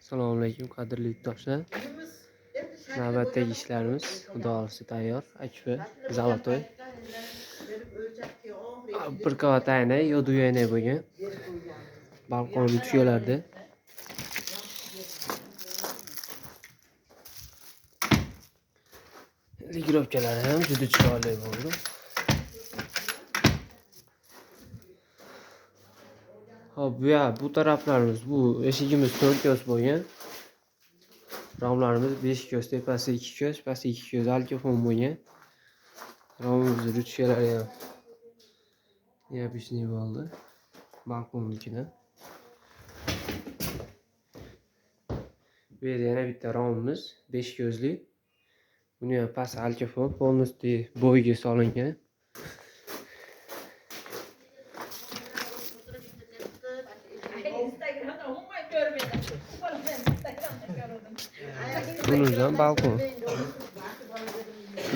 Assalomu alaykum qadrli yurtdoshlar. Navbatdagi ishlarimiz xudo xohlasa tayyor. Akfa zalotoy. Bir qavat aynay, yo'du aynay bo'lgan. Balkonli tuyalarda. Ligirovkalari ham juda chiroyli bo'ldi. Hop, bu taraflarimiz, bu eshigimiz 4 ko'z bo'lgan. Romlarimiz 5 ko'z, tepasi 2 ko'z, pasti 2 ko'z alkofon bo'lgan. Romimiz ruchkalari ham yapishni bo'ldi. Balkonnikida. Bu yerda yana bitta romimiz 5 ko'zli. Buni ham past alkofon, polностью bo'yga solingan. Bundan balkon.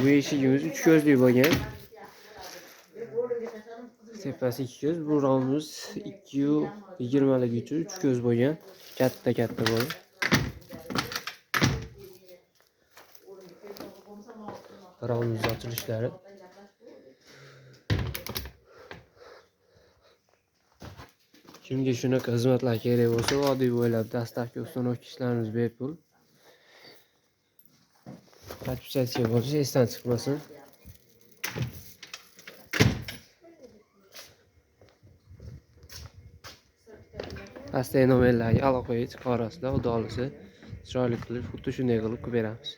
Bu eshigimiz 3 ko'zli bo'lgan. Tepasi 2 ko'z, bu romimiz 2.20 uchun 3 ko'z bo'lgan. Katta bo'lgan. Romimiz ochilishlari. Kimga shunaqa xizmatlar kerak bo'lsa, oddiy bo'ylab dastavka uстановка ishlarimiz bepul. Подписаться bo'lsa, esdan chiqmasin. Pastdagi nomerlarga aloqaga chiqa olasizlar, xudo xolasa chiroyli qilib, xuddi shunday qilib beramiz.